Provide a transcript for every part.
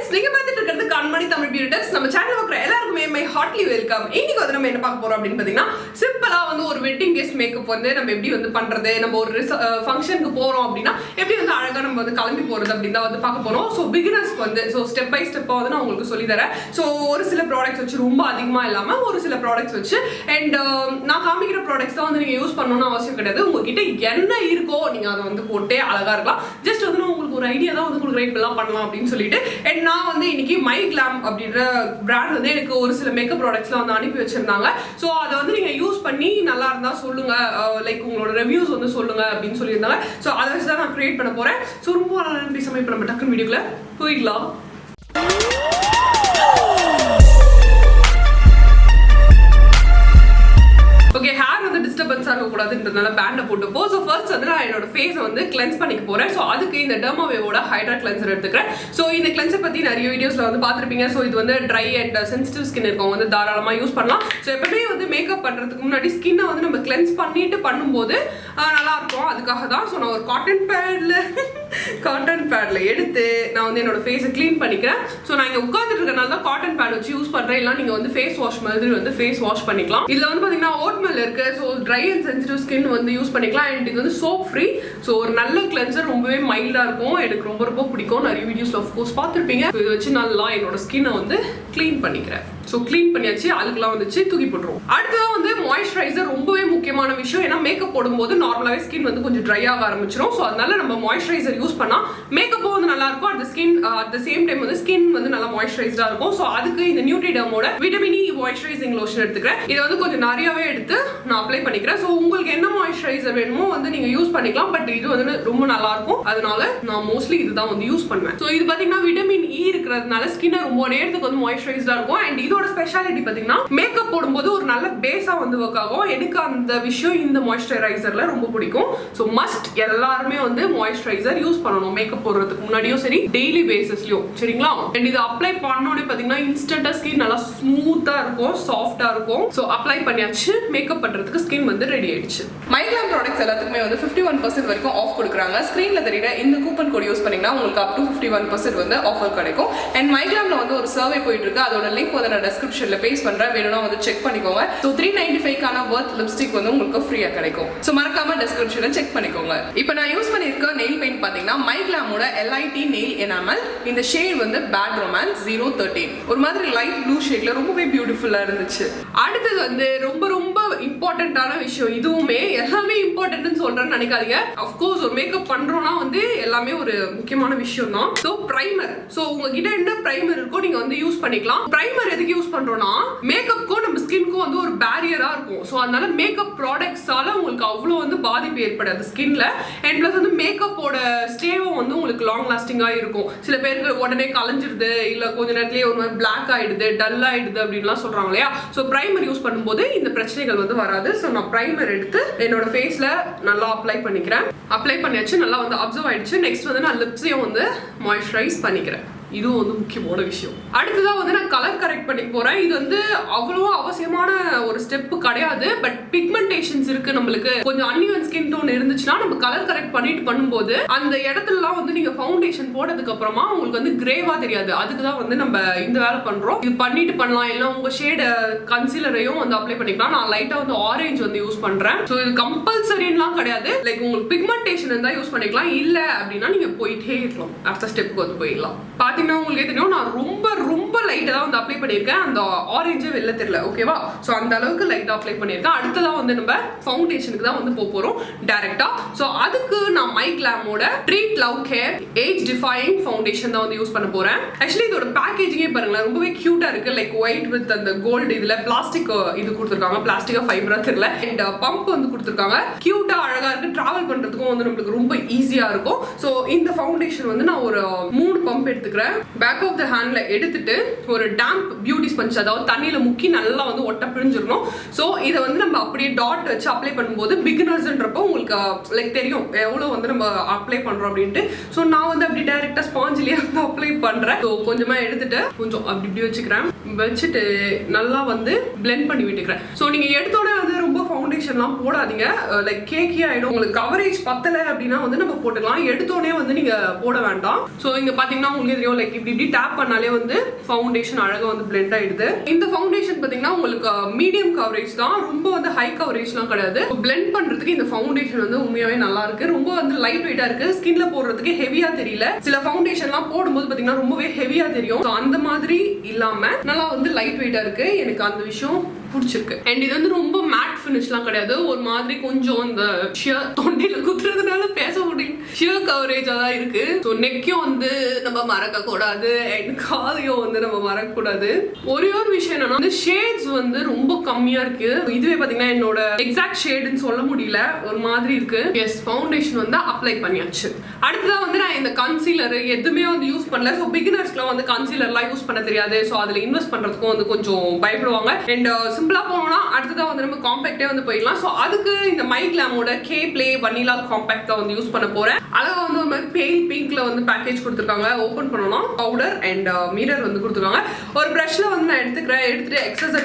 friends, நீங்க பார்த்துட்டு இருக்கிறது Kanmani தமிழ் பியூட்டி டிப்ஸ். நம்ம சேனல்ல பார்க்குற எல்லாருக்குமே மை ஹார்ட்லி வெல்கம். இன்னைக்கு வந்து நம்ம என்ன பார்க்க போறோம் அப்படின்னு பாத்தீங்கன்னா, சிம்பிளா வந்து ஒரு வெட்டிங் கெஸ்ட் மேக்கப் வந்து நம்ம எப்படி வந்து பண்றது, நம்ம ஒரு ஃபங்க்ஷனுக்கு போறோம் அப்படின்னா எப்படி வந்து அழகா நம்ம வந்து கிளம்பி போறது அப்படின்னு தான் வந்து பார்க்க போறோம். ஸோ பிகினர்ஸ்க்கு வந்து ஸ்டெப் பை ஸ்டெப்பா வந்து நான் உங்களுக்கு சொல்லி தரேன். ஸோ ஒரு சில ப்ராடக்ட்ஸ் வச்சு ரொம்ப அதிகமா இல்லாம ஒரு சில ப்ராடக்ட்ஸ் வச்சு அண்ட் நான் காமிக்கிற ப்ராடக்ட்ஸ் தான் வந்து நீங்க யூஸ் பண்ணணும்னு அவசியம் கிடையாது. உங்ககிட்ட என்ன இருக்கோ நீங்க அதை வந்து போட்டே அழகா இருக்கலாம். ஜஸ்ட் வந்து நான் உங்களுக்கு ஒரு ஐடியா தான் வந்து கொடுக்குறேன், இப்பெல்லாம் பண்ணலாம் அப்படின்னு சொல்லிட்டு. அண்ட் நான் வந்து இன்னைக்கு மை கிளாம் அப்படின்ற பிராண்ட் வந்து எனக்கு ஒரு சில மேக்கப் ப்ராடக்ட்ஸ்லாம் வந்து அனுப்பி வச்சிருந்தாங்க. ஸோ அதை வந்து நீங்க யூஸ் பண்ணி நல்லா இருந்தா சொல்லுங்க, லைக் உங்களோட ரிவ்யூஸ் வந்து சொல்லுங்க அப்படின்னு சொல்லியிருந்தாங்க. ஸோ அதை வச்சு தான் நான் கிரியேட் பண்ண போறேன். ஸோ ரொம்ப பேசாம இப்போ நம்ம டக்குன்னு வீடியோக்குள்ள போயிடலாம். ஓகே, ஹேர் வந்து டிஸ்டர்பன்ஸாக இருக்கக்கூடாதுன்றதுனால பேண்டை போட்டுப்போ. ஸோ ஃபர்ஸ்ட் வந்து நான் என்னோட ஃபேஸை வந்து கிளென்ஸ் பண்ணிக்க போகிறேன். ஸோ அதுக்கு இந்த டெர்மாவேவோட ஹைட்ரா கிளென்சர் எடுத்துக்கிறேன். ஸோ இந்த கிளென்சர் பற்றி நிறைய வீடியோஸில் வந்து பார்த்துருப்பீங்க. ஸோ இது வந்து ட்ரை அண்ட் சென்சிட்டிவ் ஸ்கின் இருக்கவங்க வந்து தாராளமாக யூஸ் பண்ணலாம். ஸோ எப்பவுமே வந்து மேக்கப் பண்ணுறதுக்கு முன்னாடி ஸ்கின்னை வந்து நம்ம கிளென்ஸ் பண்ணிட்டு பண்ணும்போது நல்லாயிருக்கும். அதுக்காக தான். ஸோ நான் ஒரு காட்டன் பேடில் எடுத்து நான் வந்து என்னோட ஃபேஸை க்ளீன் பண்ணிக்கிறேன். ஸோ நான் இங்கே உட்காந்துட்டு இருக்கனால தான் காட்டன் பேட் வச்சு யூஸ் பண்ணுறேன். இல்லை நீங்கள் வந்து ஃபேஸ் வாஷ் மாதிரி வந்து ஃபேஸ் வாஷ் பண்ணிக்கலாம். இதில் வந்து பார்த்தீங்கன்னா ஓட்மெல் இருக்கு. So try and sensitive skin வந்து யூஸ் பண்ணிக்கலாம். அண்ட் இது வந்து சோப் ஃப்ரீ. ஸோ ஒரு நல்ல கிளென்சர், ரொம்பவே மைல்டாக இருக்கும். எனக்கு ரொம்ப ரொம்ப பிடிக்கும். நிறைய வீடியோஸில் ஆஃப்கோர்ஸ் பார்த்துருப்பீங்க. இதை வச்சு நல்லா என்னோட ஸ்கின்னை வந்து க்ளீன் பண்ணிக்கிறேன். ஸோ க்ளீன் பண்ணியாச்சு, அதுக்கெல்லாம் வந்துச்சு தூக்கி போட்டுருவோம். அடுத்ததான் வந்து மாய்ஸ்சரைசர் ரொம்பவே முக்கியமான விஷயம். ஏன்னா மேக்கப் போடும்போது நார்மலாகவே ஸ்கின் வந்து கொஞ்சம் ட்ரை ஆக ஆரம்பிச்சிடும். ஸோ அதனால நம்ம மாய்ஸ்சரைசர் யூஸ் பண்ணால் மேக்கப்பும் வந்து நல்லா இருக்கும். அட் த சேம் டைம் வந்து ஸ்கின் வந்து நல்லா மாய்ஸ்சரைஸ்டாக இருக்கும். ஸோ அதுக்கு இந்த நியூட்ரிடர்மோட விட்டமின் இ மாய்ஸ்சரைசிங் லோஷன் எடுத்துக்கிறேன். இதை வந்து கொஞ்சம் நிறையவே எடுத்து நான் அப்ளை பண்ணிக்கிறேன். ஸோ உங்களுக்கு என்ன மாய்ஸ்சரைசர் வேணுமோ வந்து நீங்கள் யூஸ் பண்ணிக்கலாம். பட் இது வந்து ரொம்ப நல்லா இருக்கும். அதனால நான் மோஸ்ட்லி இதுதான் வந்து யூஸ் பண்ணுவேன். ஸோ இது பார்த்தீங்கன்னா விட்டமின் இ இருக்கிறதுனால ஸ்கின் ரொம்ப நேரத்துக்கு வந்து மாய்ஸ்சரைஸ்டாக இருக்கும். அண்ட் இதோட ஸ்பெஷாலிட்டி பார்த்தீங்கன்னா மேக்கப் போடும்போது ஒரு நல்ல பேஸா வந்து ஒர்க் ஆகும். எனக்கு அந்த விஷயம் இந்த மாய்ஸ்சரைசர்ல ரொம்ப பிடிக்கும். ஸோ மஸ்ட் எல்லாருமே வந்து மாய்ஸ்சரைசர் யூஸ் பண்ணணும் மேக்கப் போடுறதுக்கு முன்னாடியும் சரி, டெய்லி பேசிஸ்லயும், சரிங்களா? அண்ட் இது அப்ளை பண்ணோடனே பார்த்தீங்கன்னா இன்ஸ்டன்டா ஸ்கின் நல்லா ஸ்மூத்தா இருக்கும், சாஃப்டா இருக்கும். ஸோ அப்ளை பண்ணியாச்சு, மேக்கப் பண்றதுக்கு ஸ்கின் வந்து ரெடி ஆயிடுச்சு. மைக்லாம் ப்ராடக்ட்ஸ் எல்லாத்துக்குமே வந்து 51% வரைக்கும் ஆஃப் கொடுக்குறாங்க. ஸ்கிரீன்ல தெரியுற இந்த கூப்பன் கோட் யூஸ் பண்ணீங்கன்னா உங்களுக்கு அப் டு 51% வந்து ஆஃபர் கிடைக்கும். அண்ட் மைக்லாம்ல வந்து ஒரு சர்வே போயிட்டு இருக்கு. அதோட லிங்க் வந்து நான் டிஸ்கிரிப்ஷன்ல பேஸ்ட் பண்றேன், வேணும்னா வந்து செக் பண்ணிக்கோங்க. ஸோ 395 வர்த் லிப்ஸ்டிக் வந்து உங்களுக்கு ஃப்ரீயா கிடைக்கும். ஸோ மறக்காம டிஸ்கிரிப்ஷனை செக் பண்ணிக்கோங்க. இப்போ நான் யூஸ் பண்ணியிருக்க நெயில் பெயிண்ட் பார்த்தீங்கன்னா மைக்லாமோட LIT நெயில் எனாமல். இந்த ஷேட் வந்து பேட் ரொமான்ஸ் 013. ஒரு மாதிரி லைட் ப்ளூ ஷேட்ல ரொம்பவே பியூட்டிஃபுல்லா இருந்துச்சு. அடுத்தது வந்து ரொம்ப ரொம்ப இம்பார்ட்டன்டான விஷயம். இதுவுமே எல்லாமே இம்பார்ட்டன்ட்னு சொல்றேன்னு நினைக்காதீங்க. அஃப்கோர்ஸ் ஒரு மேக்கப் பண்றோம்னா வந்து எல்லாமே ஒரு முக்கியமான விஷயம் தான். So primer. ஸோ உங்ககிட்ட என்ன பிரைமர் இருக்கோ நீங்க வந்து யூஸ் பண்ணிக்கலாம். பிரைமர் எதுக்கு யூஸ் பண்றோம்னா மேக்கப்க்கும் நம்ம ஸ்கின்க்கும் வந்து ஒரு பேரியரா இருக்கும். ஸோ அதனால மேக்கப் ப்ராடக்ட்ஸால உங்களுக்கு அவ்வளோ வந்து பாதிப்பு ஏற்படாது ஸ்கின்ல. அண்ட் பிளஸ் வந்து மேக்கப்போட ஸ்டேவும் வந்து உங்களுக்கு லாங் லாஸ்டிங்கா இருக்கும். சில பேருக்கு உடனே கலைஞ்சிருது, இல்ல கொஞ்ச நேரத்திலேயே ஒரு மாதிரி பிளாக் ஆயிடுது, டல் ஆயிடுது அப்படின்லாம் சொல்றாங்க இல்லையா? ஸோ பிரைமர் யூஸ் பண்ணும்போது இந்த பிரச்சனைகள் வந்து வராது. ஸோ நான் பிரைமர் எடுத்து என்னோட ஃபேஸ்ல நல்லா அப்ளை பண்ணிக்கிறேன். அப்ளை பண்ணியாச்சு, நல்லா வந்து அப்சர்வ் ஆயிடுச்சு. நெக்ஸ்ட் வந்து நான் லிப்ஸையும் வந்து மாய்ஸ்சரைஸ் பண்ணிக்கிறேன். இதுவும் வந்து முக்கியமான விஷயம். அடுத்ததான் வந்து நான் கலர் கரெக்ட் பண்ணி போறேன். இது வந்து அவ்வளோ அவசியமான ஒரு ஸ்டெப் கிடையாது. பட் பிக்மெண்டேஷன்ஸ் இருக்கு, நம்மளுக்கு கொஞ்சம் அன்இவன் ஸ்கின் டோன் இருந்துச்சுன்னா நம்ம கலர் கரெக்ட் பண்ணிட்டு பண்ணும்போது அந்த இடத்துலலாம் வந்து நீங்க ஃபவுண்டேஷன் போட்டதுக்கு அப்புறமா உங்களுக்கு வந்து கிரேவா தெரியாது. அதுக்கு தான் வந்து நம்ம இந்த வேலை பண்றோம். இது பண்ணிட்டு பண்ணலாம். இல்லை உங்க ஷேடு கன்சீலரையும் வந்து அப்ளை பண்ணிக்கலாம். நான் லைட்டா வந்து ஆரஞ்சு வந்து யூஸ் பண்றேன். ஸோ இது கம்பல்சரின்லாம் கிடையாது. லைக் உங்களுக்கு பிக்மெண்டேஷன் இருந்தா யூஸ் பண்ணிக்கலாம். இல்ல அப்படின்னா நீங்க போயிட்டே இருக்கலாம், அடுத்த ஸ்டெப்புக்கு வந்து போயிடலாம். பாத்தீங்கன்னா உங்களுக்கு தெரியும், நான் ரொம்ப ரொம்ப லைட்டா தான் வந்து அப்ளை பண்ணியிருக்கேன். அந்த ஆரஞ்சு வெளில தெரியல, ஓகேவா? ஸோ அந்த அளவுக்கு லைட்டா அப்ளை பண்ணியிருக்கேன். அடுத்ததான் வந்து நம்ம ஃபவுண்டேஷனுக்கு தான் வந்து போறோம் டைரக்டா. ஸோ அதுக்கு நான் மை கிளாமோட treat love care age defining foundation தான் வந்து யூஸ் பண்ண போறேன். ஆக்சுவலி இதோட பேக்கேஜிங்கே பாருங்களேன், ரொம்பவே கியூட்டா இருக்கு. லைக் ஒயிட் வித் அந்த கோல்டு இதுல பிளாஸ்டிக் இது கொடுத்துருக்காங்க. பிளாஸ்டிக்கா ஃபைபரா தெரியல. அண்ட் பம்ப் வந்து கொடுத்துருக்காங்க. கியூட்டா அழகா இருக்கு. டிராவல் பண்றதுக்கும் வந்து நம்மளுக்கு ரொம்ப ஈஸியா இருக்கும். ஸோ இந்த ஃபவுண்டேஷன் வந்து நான் ஒரு 3 பம்ப் எடுத்துக்கிறேன். பேக் ஆஃப் த ஹேண்ட்ல எடுத்துட்டு ஒரு டேம்ப் பியூட்டி ஸ்பஞ்ச், அதாவது தண்ணியில முக்கி நல்லா வந்து ஒட்ட பிழிஞ்சிடணும். ஸோ இதை வந்து நம்ம அப்படியே டாட் வச்சு அப்ளை பண்ணும்போது பிகினர்ஸ்ன்றப்போ உங்களுக்கு லைக் தெரியும் எவ்வளோ வந்து நம்ம அப்ளை பண்றோம் அப்படின்ட்டு. ஸோ நான் வந்து அப்படி டைரக்டா ஸ்பாஞ்சிலேயே வந்து அப்ளை பண்றேன். ஸோ கொஞ்சமா எடுத்துட்டு கொஞ்சம் அப்படி இப்படி வச்சுக்கிறேன். வச்சுட்டு நல்லா வந்து பிளெண்ட் பண்ணி விட்டுக்கிறேன். ஸோ நீங்க எடுத்தோட வந்து ரொம்ப ஃபவுண்டேஷன்லாம் போடாதீங்க. லைக் கேக்கி ஆயிடும். உங்களுக்கு கவரேஜ் பத்தலை அப்படின்னா வந்து நம்ம போட்டுக்கலாம். எடுத்தோடனே வந்து நீங்க போட வேண்டாம். ஸோ இங்க பாத்தீங்கன்னா உங்களுக்கு தெரியும் லைக் இப்படி டேப் பண்ணாலே வந்து ஃபவுண்டேஷன் அழகா வந்து பிளெண்ட் ஆயிடுது. இந்த ஃபவுண்டேஷன் பாத்தீங்கன்னா உங்களுக்கு மீடியம் கவரேஜ் தான், ரொம்ப வந்து ஹை கவரேஜ்லாம் கிடையாது. பிளெண்ட் பண்றதுக்கு இந்த ஃபவுண்டேஷன் வந்து உண்மையாவே நல்லா இருக்கு. ரொம்ப வந்து லைட் வெயிட்டா இருக்கு, ஸ்கின்ல போடுறதுக்கு ஹெவியா தெரியல. சில ஃபவுண்டேஷன்லாம் போடும்போது பாத்தீங்கன்னா ரொம்பவே ஹெவியா தெரியும். அந்த மாதிரி இல்லாம நல்லா வந்து லைட் வெயிட்டா இருக்கு. எனக்கு அந்த விஷயம் பிடிச்சிருக்கு. அண்ட் இது வந்து ரொம்ப மேட் ஃபினிஷ்லாம் கிடையாது, ஒரு மாதிரி கொஞ்சம் இந்த ஷியர் தொண்டையில குத்துறதுனால பேச முடியும் ஷியர் கவரேஜா தான் இருக்கு. ஸோ நெக்கையும் வந்து நம்ம மறக்க கூடாது, அண்ட் காதையும் வந்து நம்ம மறக்க கூடாது. ஒரே ஒரு விஷயம் என்னன்னா இந்த ஷேட்ஸ் வந்து ரொம்ப கம்மியா இருக்கு. இதுவே பாத்தீங்கன்னா என்னோட எக்ஸாக்ட் ஷேடுன்னு சொல்ல முடியல, ஒரு மாதிரி இருக்கு. எஸ், ஃபவுண்டேஷன் வந்து அப்ளை பண்ணியாச்சு. அடுத்ததான் வந்து நான் இந்த கன்சீலர் எதுவுமே வந்து யூஸ் பண்ணல. ஸோ பிகினர்ஸ்க்குலாம் வந்து கன்சீலர்லாம் யூஸ் பண்ண தெரியாது. ஸோ அதுல இன்வெஸ்ட் பண்றதுக்கும் வந்து கொஞ்சம் பயப்படுவாங்க. அண்ட் சிம்பிளா போனோம்னா அடுத்ததான் வந்து நம்ம காம்பேக்டே வந்து போயிடலாம். ஸோ அதுக்கு இந்த மை கிளாமோட கே பிளே வனிலா காம்பேக்ட் தான் வந்து யூஸ் பண்ண போறேன். அழகா வந்து ஒரு மாதிரி பேல் பிங்க்ல வந்து பேக்கேஜ் கொடுத்துருக்காங்க. ஓப்பன் பண்ணணும், பவுடர் அண்ட் மிரர் வந்து கொடுத்துருக்காங்க. ஒரு ப்ரஷ்ல வந்து நான் எடுத்துட்டு எக்ஸஸை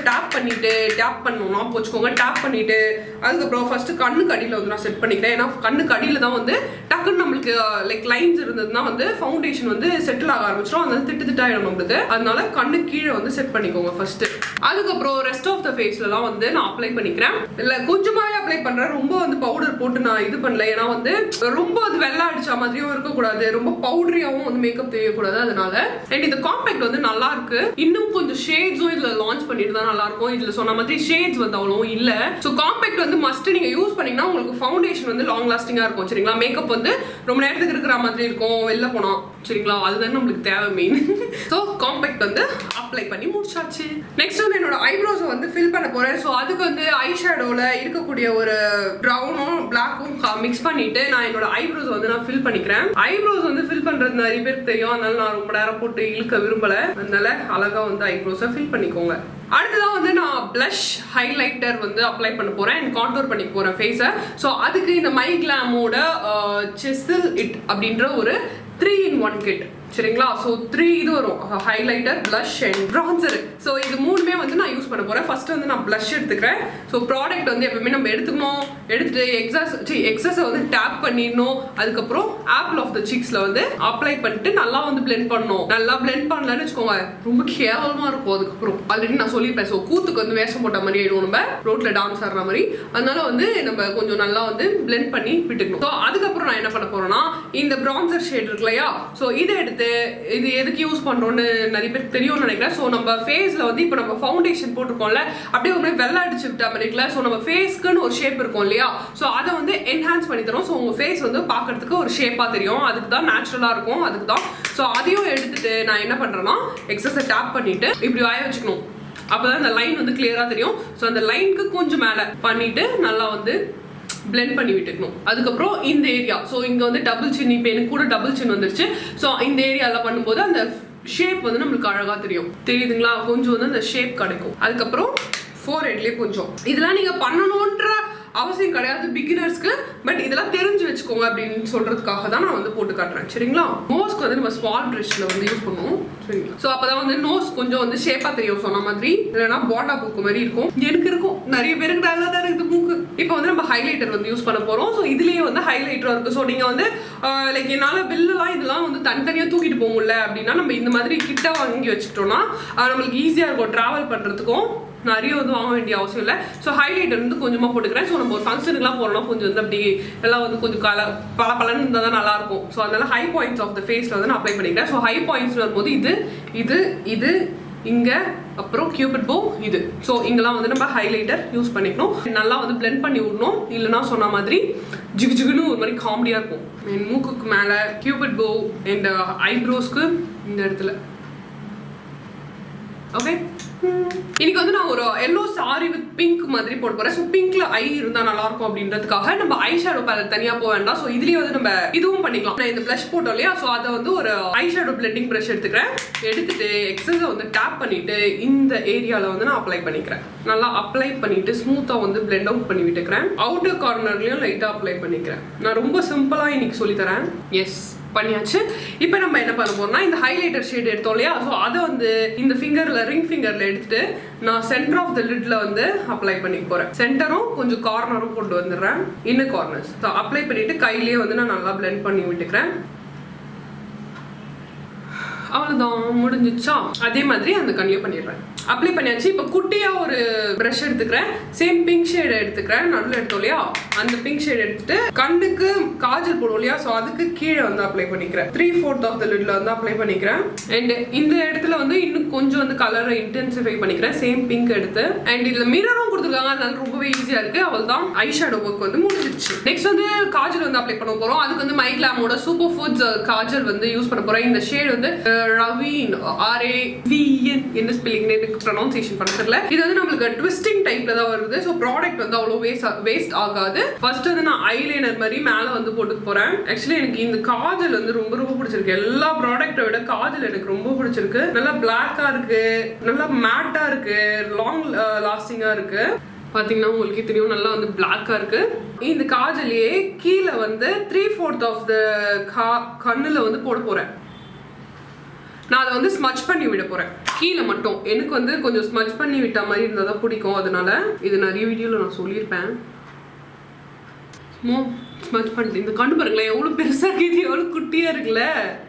டேப் பண்ணணும்னா போச்சுக்கோங்க. டேப் பண்ணிட்டு அதுக்கப்புறம் ஃபர்ஸ்ட் கண்ணுக்கு அடியில் வந்து நான் செட் பண்ணிக்கிறேன். ஏன்னா கண்ணுக்கு அடியில் தான் வந்து டக்குன்னு நம்மளுக்கு லைக் லைன்ஸ் இருந்ததுன்னா வந்து ஃபவுண்டேஷன் வந்து செட்டில் ஆக ஆரம்பிச்சிடும். அதனால திட்டாயிடும் நம்மளுக்கு. அதனால கண்ணு கீழே வந்து செட் பண்ணிக்கோங்க ஃபர்ஸ்ட். அதுக்கப்புறம் ரெஸ்ட் ஆஃப் த ஃபேஸ்லாம் வந்து நான் அப்ளை பண்ணிக்கிறேன். இல்லை கொஞ்சமாவே அப்ளை பண்றேன், ரொம்ப வந்து பவுடர் போட்டு நான் இது பண்ணல. ஏன்னா வந்து ரொம்ப வந்து வெள்ளை அடிச்ச மாதிரியும் இருக்கக்கூடாது, ரொம்ப பவுடரியாவும் வந்து மேக்கப் தெரியக்கூடாது. அதனால அண்ட் இந்த காம்பேக்ட் வந்து நல்லா இருக்கு. இன்னும் கொஞ்சம் ஷேட்ஸும் இதுல லான்ச் பண்ணிட்டு தான் நல்லா இருக்கும். இதுல சொன்ன மாதிரி ஷேட்ஸ் வந்து அவ்வளோ இல்ல. ஸோ காம்பேக்ட் வந்து மஸ்ட் நீங்க யூஸ் பண்ணீங்கன்னா உங்களுக்கு ஃபவுண்டேஷன் வந்து லாங் லாஸ்டிங்கா இருக்கும். சரிங்களா, மேக்கப் வந்து ரொம்ப நேரத்துக்கு இருக்கிற மாதிரி இருக்கும் வெளில போனா. சரிங்களா, அதுதான் நம்மளுக்கு தேவை மெயின். ஸோ காம்பேக்ட் வந்து அப்ளை பண்ணி முடிச்சாச்சு. நெக்ஸ்ட் வந்து என்னோட ஐப்ரோஸ் வந்து ஃபில் பண்ண போறேன். ஸோ அதுக்கு வந்து ஐ ஷேடோல இருக்கக்கூடிய ஒரு ப்ரௌனும் பிளாக்கும் மிக்ஸ் பண்ணிட்டு நான் என்னோட ஐப்ரோஸ் வந்து நான் ஃபில் பண்ணிக்கிறேன். ஐப்ரோஸ் வந்து ஃபில் பண்றது நிறைய பேருக்கு தெரியும், அதனால நான் ரொம்ப நேரம் போட்டு இழுக்க விரும்பல. அதனால அழகா வந்து ஐப்ரோஸை ஃபில் பண்ணிக்கோங்க. அடுத்ததான் வந்து நான் பிளஷ் ஹைலைட்டர் வந்து அப்ளை பண்ண போறேன் அண்ட் கான்டூர் பண்ணிக்க போறேன் ஃபேஸை. ஸோ அதுக்கு இந்த மை கிளாமோட செஸ்ஸில் இட் அப்படின்ற ஒரு 3-in-1 கிட். சரிங்களா, ஸோ 3 இது வரும், highlighter, blush and bronzer. So இது மூணுமே வந்து நான் யூஸ் பண்ண போறேன். ஃபர்ஸ்ட் வந்து நான் பிளஷ் எடுத்துக்கிறேன். ஸோ ப்ராடக்ட் வந்து எப்பவுமே நம்ம எடுத்துட்டு எக்ஸஸை வந்து டேப் பண்ணிடணும். அதுக்கப்புறம் ஆப்பிள் ஆஃப் த சீக்ஸ்ல வந்து அப்ளை பண்ணிட்டு நல்லா வந்து பிளெண்ட் பண்ணணும். நல்லா பிளெண்ட் பண்ணலன்னு வச்சுக்கோங்க, ரொம்ப கேவலமா இருக்கும். அதுக்கப்புறம் ஆல்ரெடி நான் சொல்லியிருப்பேன், ஸோ கூத்துக்கு வந்து வேஷம் போட்ட மாதிரி ஆயிடும், நம்ம ரோட்ல டான்ஸ் ஆடுற மாதிரி. அதனால வந்து நம்ம கொஞ்சம் நல்லா வந்து பிளெண்ட் பண்ணி விட்டுக்கணும். ஸோ அதுக்கப்புறம் நான் என்ன பண்ண போறேன்னா இந்த பிரான்சர் ஷேட் இருக்கு இல்லையா, ஸோ இதை எடுத்து இது எதுக்கு யூஸ் பண்றோம்னு நிறைய பேருக்கு தெரியும்னு நினைக்கிறேன். ஸோ நம்ம ஃபேஸ்ல வந்து இப்போ நம்ம ஃபவுண்டேஷன் போட்டிருக்கோம்ல, அப்படியே ஒரு வெள்ளை அடிச்சு விட்டா மாதிரி இருக்குல்ல. ஸோ நம்ம ஃபேஸ்க்குன்னு ஒரு ஷேப் இருக்கும் இல்லையா, ஸோ அதை வந்து என்ஹான்ஸ் பண்ணி தரும். ஸோ உங்க ஃபேஸ் வந்து பார்க்கறதுக்கு ஒரு ஷேப்பா தெரியும், அதுக்கு தான் நேச்சுரலா இருக்கும், அதுக்கு தான். ஸோ அதையும் எடுத்துட்டு நான் என்ன பண்றேன்னா எக்ஸஸை டேப் பண்ணிட்டு இப்படி வாய வச்சுக்கணும். அப்பதான் அந்த லைன் வந்து கிளியரா தெரியும். ஸோ அந்த லைனுக்கு கொஞ்சம் மேலே பண்ணிட்டு நல்லா வந்து பிளெண்ட் பண்ணி விட்டுக்கணும். அதுக்கப்புறம் இந்த ஏரியா, ஸோ இங்கே வந்து டபுள் சின், இப்போ எனக்கு கூட டபுள் சின் வந்துருச்சு. ஸோ இந்த ஏரியாவில் பண்ணும்போது அந்த ஷேப் வந்து நம்மளுக்கு அழகாக தெரியுதுங்களா, கொஞ்சம் வந்து அந்த ஷேப் கிடைக்கும். அதுக்கப்புறம் ஃபோர்ஹெட்லேயே கொஞ்சம் இதெல்லாம் நீங்கள் பண்ணணுன்ற அவசியம் கிடையாது பிகினர்ஸ்க்கு, பட் இதெல்லாம் தெரிஞ்சு வச்சுக்கோங்க அப்படின்னு சொல்றதுக்காக தான் நான் வந்து போட்டு காட்டுறேன். சரிங்களா, நோஸ்க்கு வந்து நம்ம ஸ்மால் ப்ரஷ்ல வந்து யூஸ் பண்ணுவோம். சரிங்களா, ஸோ அப்பதான் வந்து நோஸ் கொஞ்சம் வந்து ஷேப்பா தெரியும் சொன்ன மாதிரி, இல்லைன்னா போண்டா பூக்கு மாதிரி இருக்கும். எனக்கு இருக்கும், நிறைய பேருக்கு நல்லா தான் இருக்குது மூக்கு. இப்போ வந்து நம்ம ஹைலைட்டர் வந்து யூஸ் பண்ண போறோம். ஸோ இதுலயே வந்து ஹைலைட்டர் இருக்கு. ஸோ நீங்க வந்து லைக் என்னால பில்லாம் இதெல்லாம் வந்து தனித்தனியா தூக்கிட்டு போக முடியல அப்படின்னா நம்ம இந்த மாதிரி கிட்ட வாங்கி வச்சுக்கிட்டோம்னா நம்மளுக்கு ஈஸியா இருக்கும் டிராவல் பண்றதுக்கும். நிறைய வந்து வாங்க வேண்டிய அவசியம் இல்லை. ஸோ ஹைலைட்டர் வந்து கொஞ்சமாக போட்டுக்கிறேன். ஸோ நம்ம ஒரு ஃபங்க்ஷனுக்குலாம் போகிறோம்னா கொஞ்சம் வந்து அப்படி எல்லாம் வந்து கொஞ்சம் பலன்னு இருந்தால் தான் நல்லாயிருக்கும். ஸோ அதனால ஹை பாயிண்ட்ஸ் ஆஃப் த ஃபேஸில் வந்து நான் அப்ளை பண்ணிக்கிறேன். ஸோ ஹை பாயிண்ட்ஸ் வரும்போது இது இங்கே, அப்புறம் கியூபிட் போ இது. ஸோ இங்கெல்லாம் வந்து நம்ம ஹைலைட்டர் யூஸ் பண்ணிக்கணும். நல்லா வந்து பிளெண்ட் பண்ணி விடணும், இல்லைன்னா சொன்ன மாதிரி ஜிகுன்னு ஒரு மாதிரி காமெடியாக இருக்கும். என் மூக்குக்கு மேலே கியூபிட் போ அண்ட் ஐப்ரோஸ்க்கு இந்த இடத்துல. ஓகே, இன்னைக்கு வந்து நான் ஒரு எல்லோ சாரி வித் பிங்க் மாதிரி போட்டு போறேன். ஸோ பிங்க்ல ஐ இருந்தா நல்லா இருக்கும் அப்படின்றதுக்காக நம்ம ஐ ஷேடோ பேலட் தனியா போக வேண்டாம். ஸோ இதுலயே வந்து நம்ம இதுவும் பண்ணிக்கலாம். நான் இந்த பிளஷ் போட்டோம் இல்லையா, ஸோ அதை வந்து ஒரு ஐ ஷேடோ பிளெண்டிங் ப்ரஷ் எடுத்துட்டு எக்ஸஸை வந்து டேப் பண்ணிட்டு இந்த ஏரியால வந்து நான் அப்ளை பண்ணிக்கிறேன். நல்லா அப்ளை பண்ணிட்டு ஸ்மூத்தா வந்து பிளெண்ட் அவுட் பண்ணி விட்டுக்கிறேன். அவுட்டர் கார்னர்லயும் லைட்டா அப்ளை பண்ணிக்கிறேன். நான் ரொம்ப சிம்பிளா இன்னைக்கு சொல்லி தரேன். எஸ், பண்ணியாச்சு. இப்போ நம்ம என்ன பண்ண போறோம்னா இந்த ஹைலைட்டர் ஷேட் எடுத்தோம் இல்லையா, ஸோ அதை வந்து இந்த ரிங் ஃபிங்கர்ல எடுத்துட்டு நான் சென்டர் ஆஃப் த லிட்ல வந்து அப்ளை பண்ணிக்க போறேன். சென்டரும் கொஞ்சம் கார்னரும் கொண்டு வந்துடுறேன், இன்னர் கார்னர்ஸ். ஸோ அப்ளை பண்ணிட்டு கையிலேயே வந்து நான் நல்லா பிளெண்ட் பண்ணி விட்டுக்கிறேன். அவ்வளவுதான் முடிஞ்சிச்சா. அதே மாதிரி அந்த கண்ணிலையும் பண்ணிடுறேன். அப்ளை பண்ணியாச்சு. இப்போ குட்டியா ஒரு ப்ரஷ் எடுத்துக்கிறேன். சேம் பிங்க் ஷேட் எடுத்துக்கிறேன். நடுவில் எடுத்தோம் இல்லையா, அந்த பிங்க் ஷேட் எடுத்துட்டு கண்ணுக்கு காஜல் போடுவோம் இல்லையா, ஸோ அதுக்கு கீழே வந்து அப்ளை பண்ணிக்கிறேன். 3/4 ஆஃப் த லிட்ல வந்து அப்ளை பண்ணிக்கிறேன். அண்ட் இந்த இடத்துல வந்து இன்னும் கொஞ்சம் வந்து கலரை இன்டென்சிஃபை பண்ணிக்கிறேன். சேம் பிங்க் எடுத்து. அண்ட் இதுல மிரரும் கொடுத்துருக்காங்க, அதனால ரொம்பவே ஈஸியா இருக்கு. அவள் தான் ஐ ஷேடோ ஒர்க் வந்து முடிஞ்சிருச்சு. நெக்ஸ்ட் வந்து காஜல் வந்து அப்ளை பண்ண போறோம். அதுக்கு வந்து மை கிளாமோட சூப்பர் ஃபுட்ஸ் காஜல் வந்து யூஸ் பண்ண போறேன். இந்த ஷேட் வந்து ரவீன் RAVN என்ன ஸ்பெல்லிங் ப்ரொனன்சியேஷன் பண்ண தெரியல. இது வந்து நம்மளுக்கு ட்விஸ்டிங் டைப்ல தான் வருது. ஸோ ப்ராடக்ட் வந்து அவ்வளோ வேஸ்ட் ஆகாது. ஃபர்ஸ்ட் வந்து நான் ஐலைனர் மாதிரி மேலே வந்து போட்டு போறேன். ஆக்சுவலி எனக்கு இந்த காஜல் வந்து ரொம்ப ரொம்ப பிடிச்சிருக்கு. எல்லா ப்ராடக்ட்டை விட காஜல் எனக்கு ரொம்ப பிடிச்சிருக்கு. நல்லா பிளாக்கா இருக்கு, நல்லா மேட்டா இருக்கு, லாங் லாஸ்டிங்கா இருக்கு. பாத்தீங்கன்னா உங்களுக்கு தெரியும், நல்லா வந்து பிளாக்கா இருக்கு. இந்த காஜலையே கீழே வந்து 3/4 ஆஃப் த கண்ணுல வந்து போட போறேன். நான் அதை வந்து ஸ்மச் பண்ணி விட போறேன் கீழே மட்டும். எனக்கு வந்து கொஞ்சம் ஸ்மச் பண்ணி விட்ட மாதிரி இருந்தால் தான் பிடிக்கும். அதனால இது நிறைய வீடியோவில் நான் சொல்லியிருப்பேன். ஸ்மச் பண்ணிட்டு இந்த கண்ணு பாருங்களேன் எவ்வளோ பெருசாக இருக்குது, எவ்வளோ குட்டியாக இருக்குல்ல.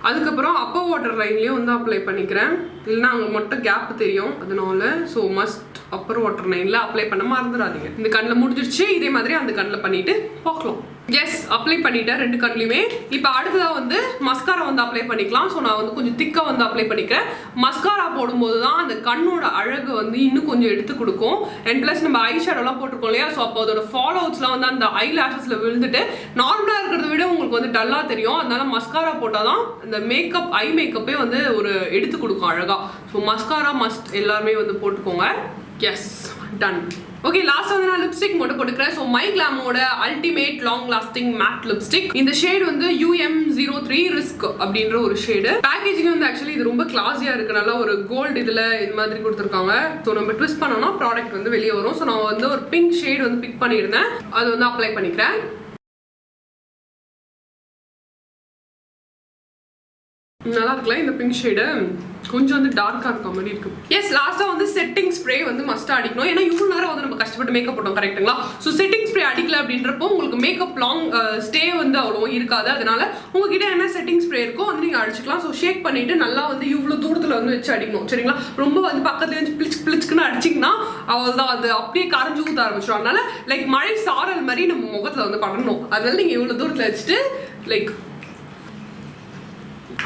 அதுக்கப்புறம் அப்பர் வாட்டர் லைன்லேயும் வந்து அப்ளை பண்ணிக்கிறேன். இல்லைன்னா அங்கே மட்டும் கேப் தெரியும், அதனால ஸோ மஸ்ட் அப்பர் வாட்டர் லைனில் அப்ளை பண்ண மறந்துடாதீங்க. இந்த கண்ணில் முடிஞ்சிருச்சு. இதே மாதிரி அந்த கண்ணில் பண்ணிட்டு பார்க்கலாம். எஸ், அப்ளை பண்ணிட்டேன் 2 கண்ணிலுமே. இப்போ அடுத்ததாக வந்து மஸ்காரா வந்து அப்ளை பண்ணிக்கலாம். ஸோ நான் வந்து கொஞ்சம் திக்காக வந்து அப்ளை பண்ணிக்கிறேன். மஸ்காரா போடும்போது தான் அந்த கண்ணோட அழகு வந்து இன்னும் கொஞ்சம் எடுத்து கொடுக்கும். அண்ட் ப்ளஸ் நம்ம ஐ ஷேடோலாம் போட்டிருக்கோம் இல்லையா, ஸோ அப்போ அதோட ஃபாலோவுட்ஸ்லாம் வந்து அந்த ஐ லேஷஸ்ல விழுந்துட்டு நார்மலாக இருக்கிறத விட உங்களுக்கு வந்து டல்லாக தெரியும். அதனால மஸ்காரா போட்டால் தான் இந்த மேக்கப் ஐ மேக்கப்பே வந்து ஒரு எடுத்து கொடுக்கும் அழகா. ஸோ மஸ்காரா மஸ்ட் எல்லாருமே வந்து போட்டுக்கோங்க. S, ton. ஓகே, லாஸ்ட் வந்து நான் லிப்ஸ்டிக் மட்டும் போட்டுக்கிறேன். ஸோ மை கிளாமோட ultimate long lasting matte lipstick. இந்த ஷேட் வந்து UM03 ரிஸ்க் அப்படின்ற ஒரு ஷேடு. பேக்கேஜிங் வந்து ஆக்சுவலி இது ரொம்ப கிளாஸியா இருக்கு. நல்லா ஒரு கோல்டு இதுல இந்த மாதிரி கொடுத்துருக்காங்க. ஸோ நம்ம ட்விஸ்ட் பண்ணோம்னா ப்ராடக்ட் வந்து வெளியே வரும். ஸோ நான் வந்து ஒரு பிங்க் ஷேட் வந்து பிக் பண்ணியிருந்தேன், அது வந்து அப்ளை பண்ணிக்கிறேன். நல்லா இருக்குல்ல இந்த பிங்க் ஷேடு, கொஞ்சம் வந்து டார்க்கா இருக்க மாதிரி இருக்கு. எஸ், லாஸ்டா வந்து செட்டிங் ஸ்ப்ரே வந்து மஸ்ட் அடிக்கணும். ஏன்னா இவ்வளவு நேரம் வந்து நம்ம கஷ்டப்பட்டு மேக்கப் போட்டோம் கரெக்ட்டுங்களா. ஸோ செட்டிங் ஸ்ப்ரே அடிக்கல அப்படின்றப்போ உங்களுக்கு மேக்கப் லாங் ஸ்டே வந்து அவ்வளோ இருக்காது. அதனால உங்ககிட்ட என்ன செட்டிங் ஸ்ப்ரே இருக்கோ வந்து நீங்க அடிச்சுக்கலாம். ஸோ ஷேக் பண்ணிட்டு நல்லா வந்து இவ்வளவு தூரத்துல வந்து வச்சு அடிக்கணும், சரிங்களா. ரொம்ப வந்து பக்கத்துல இருந்து பிளிச்சுக்குன்னு அடிச்சிங்கன்னா அவ்வளோதான், அது அப்படியே கரைஞ்சு ஊற்ற ஆரம்பிச்சிடும். அதனால லைக் மழை சாரல் மாதிரி நம்ம முகத்துல வந்து பண்ணணும். அதனால நீங்க இவ்வளவு தூரத்துல வச்சுட்டு லைக்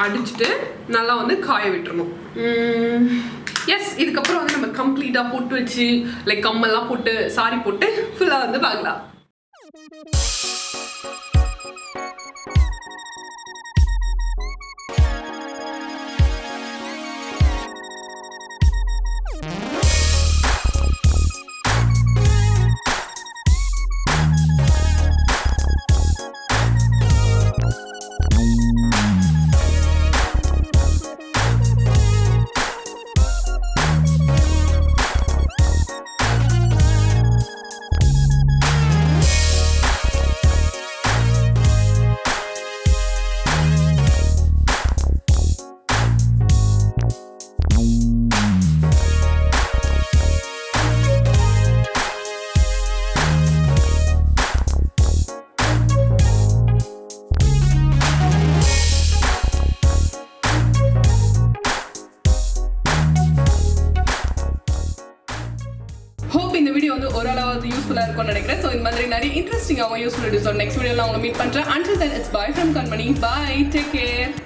அடிச்சுட்டு நல்லா வந்து காய விட்டுறணும். எஸ், இதுக்கப்புறம் வந்து நம்ம கம்ப்ளீட்டா போட்டு வச்சு லைக் கம்மெல்லாம் போட்டு சாரி போட்டு ஃபுல்லா வந்து பார்க்கலாம். இந்த வீடியோ வந்து ஓரளவு யூஸ்ஃபுல்லா இருக்கும்னு நினைக்கிறேன். ஸோ இந்த மாதிரி நிறைய இன்ட்ரெஸ்டிங்காகவும் யூஸ்ஃபுல் வீடியோஸ் நெக்ஸ்ட் வீடியோவில் நான் உங்களை மீட் பண்றேன். Until then, it's bye from Kanmani. Bye, take care.